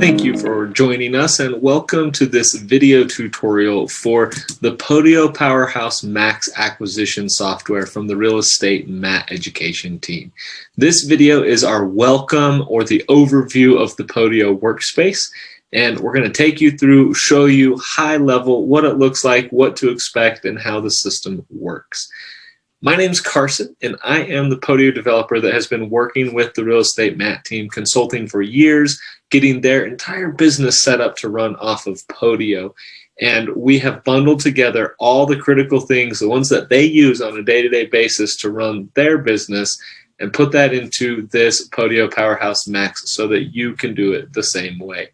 Thank you for joining us and welcome to this video tutorial for the PODIO Powerhouse Max acquisition software from the Real Estate Mat Education team. This video is our welcome or the overview of the PODIO workspace, and we're going to take you through, show you high level what it looks like, what to expect, and how the system works. My name's Carson, and I am the PODIO developer that has been working with the Real Estate Mat team, consulting for years, getting their entire business set up to run off of PODIO. And we have bundled together all the critical things, the ones that they use on a day-to-day basis to run their business, and put that into this PODIO Powerhouse Max so that you can do it the same way.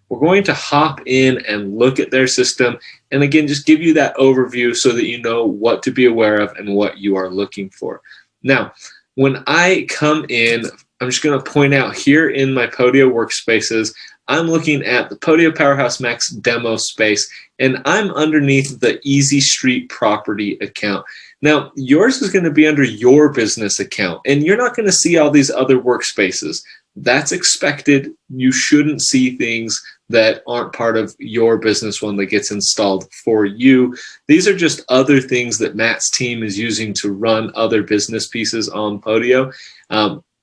We're going to hop in and look at their system, and again, just give you that overview so that you know what to be aware of and what you are looking for. Now, when I come in, I'm just going to point out here in my PODIO workspaces, I'm looking at the PODIO Powerhouse Max demo space, and I'm underneath the Easy Street property account. Now, yours is going to be under your business account, and you're not going to see all these other workspaces. That's expected. You shouldn't see things that aren't part of your business one that gets installed for you. These are just other things that Matt's team is using to run other business pieces on PODIO.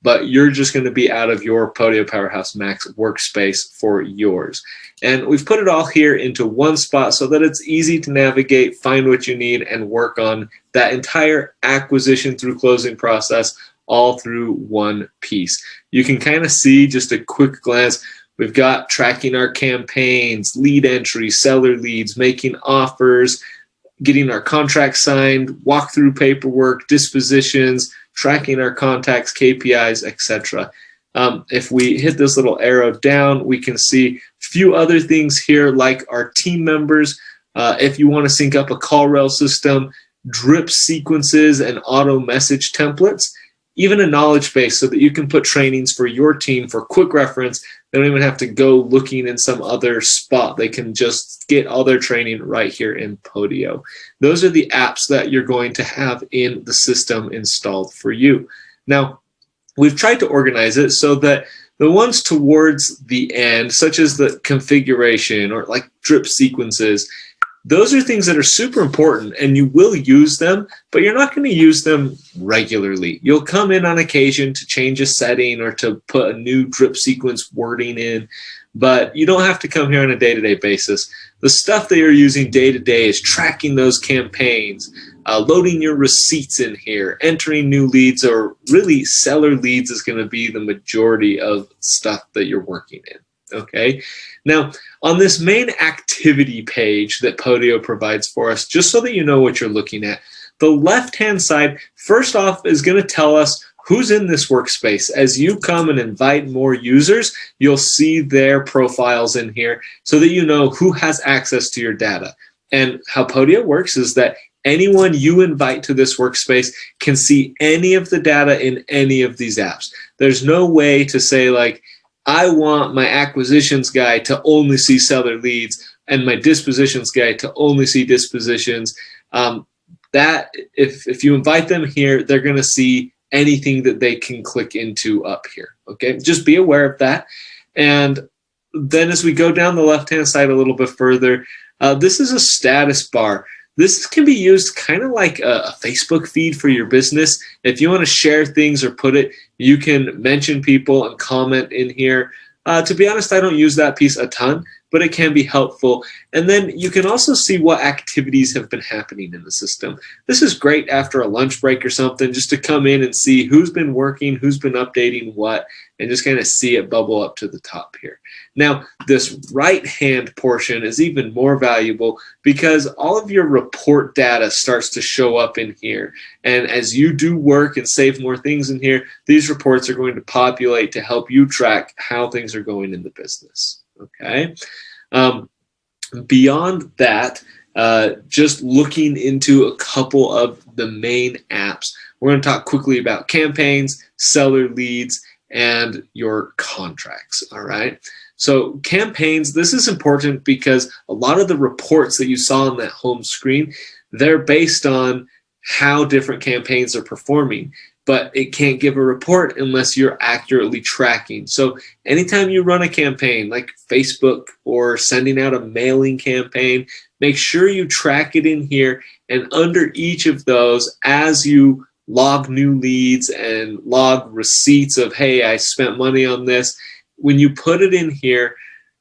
But you're just going to be out of your PODIO Powerhouse Max workspace for yours. And we've put it all here into one spot so that it's easy to navigate, find what you need, and work on that entire acquisition through closing process all through one piece. You can kind of see just a quick glance. We've got tracking our campaigns, lead entry, seller leads, making offers, getting our contract signed, walkthrough paperwork, dispositions, tracking our contacts, KPIs, etc. If we hit this little arrow down, we can see a few other things here like our team members. If you want to sync up a call rail system, drip sequences and auto message templates, even a knowledge base so that you can put trainings for your team for quick reference. They don't even have to go looking in some other spot. They can just get all their training right here in PODIO. Those are the apps that you're going to have in the system installed for you. Now, we've tried to organize it so that the ones towards the end, such as the configuration or like drip sequences, those are things that are super important and you will use them, but you're not going to use them regularly. You'll come in on occasion to change a setting or to put a new drip sequence wording in, but you don't have to come here on a day-to-day basis. The stuff that you're using day-to-day is tracking those campaigns, loading your receipts in here, entering new leads, or really seller leads is going to be the majority of stuff that you're working in. Okay, now on this main activity page that PODIO provides for us, just so that you know what you're looking at, the left-hand side, first off, is going to tell us who's in this workspace. As you come and invite more users, you'll see their profiles in here so that you know who has access to your data. And how PODIO works is that anyone you invite to this workspace can see any of the data in any of these apps. There's no way to say like, I want my acquisitions guy to only see seller leads and my dispositions guy to only see dispositions. That if you invite them here, they're going to see anything that they can click into up here. Okay, just be aware of that. And then as we go down the left-hand side a little bit further, this is a status bar. This can be used kind of like a Facebook feed for your business. If you want to share things or put it, you can mention people and comment in here. To be honest, I don't use that piece a ton, but it can be helpful. And then you can also see what activities have been happening in the system. This is great after a lunch break or something, just to come in and see who's been working, who's been updating what, and just kind of see it bubble up to the top here. Now, this right-hand portion is even more valuable because all of your report data starts to show up in here. And as you do work and save more things in here, these reports are going to populate to help you track how things are going in the business. Okay. Beyond that, just looking into a couple of the main apps, we're going to talk quickly about campaigns, seller leads, and your contracts. All right. So campaigns, this is important because a lot of the reports that you saw on that home screen, they're based on how different campaigns are performing, but it can't give a report unless you're accurately tracking. So anytime you run a campaign like Facebook or sending out a mailing campaign, make sure you track it in here, and under each of those, as you log new leads and log receipts of, hey, I spent money on this, when you put it in here,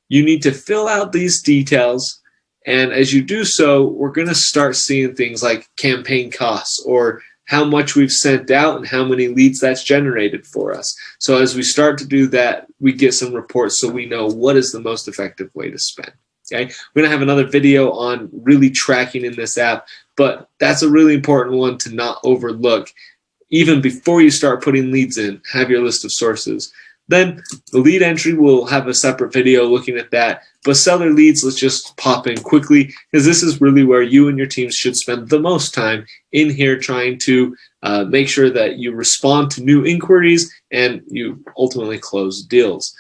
you need to fill out these details. And as you do so, we're going to start seeing things like campaign costs, or how much we've sent out and how many leads that's generated for us. So as we start to do that, we get some reports so we know what is the most effective way to spend. Okay, we're going to have another video on really tracking in this app, but that's a really important one to not overlook. Even before you start putting leads in, have your list of sources. Then the lead entry, will have a separate video looking at that. But seller leads, let's just pop in quickly, because this is really where you and your teams should spend the most time in here, trying to make sure that you respond to new inquiries and you ultimately close deals.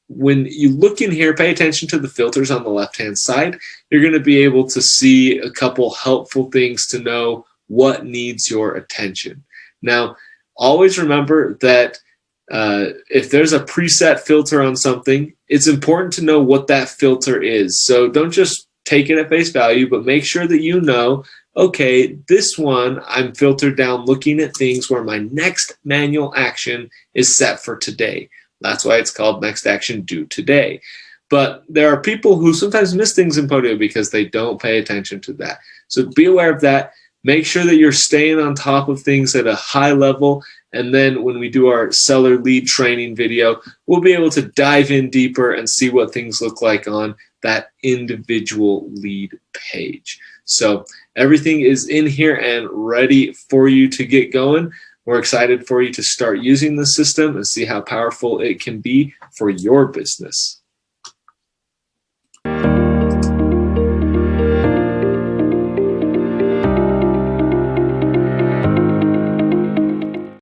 When you look in here, pay attention to the filters on the left-hand side. You're going to be able to see a couple helpful things to know what needs your attention. Now, always remember that if there's a preset filter on something, it's important to know what that filter is. So don't just take it at face value, but make sure that you know, okay, this one I'm filtered down looking at things where my next manual action is set for today. That's why it's called next action due today. But there are people who sometimes miss things in Podio because they don't pay attention to that. So be aware of that. Make sure that you're staying on top of things at a high level. And then when we do our seller lead training video, we'll be able to dive in deeper and see what things look like on that individual lead page. So everything is in here and ready for you to get going. We're excited for you to start using the system and see how powerful it can be for your business.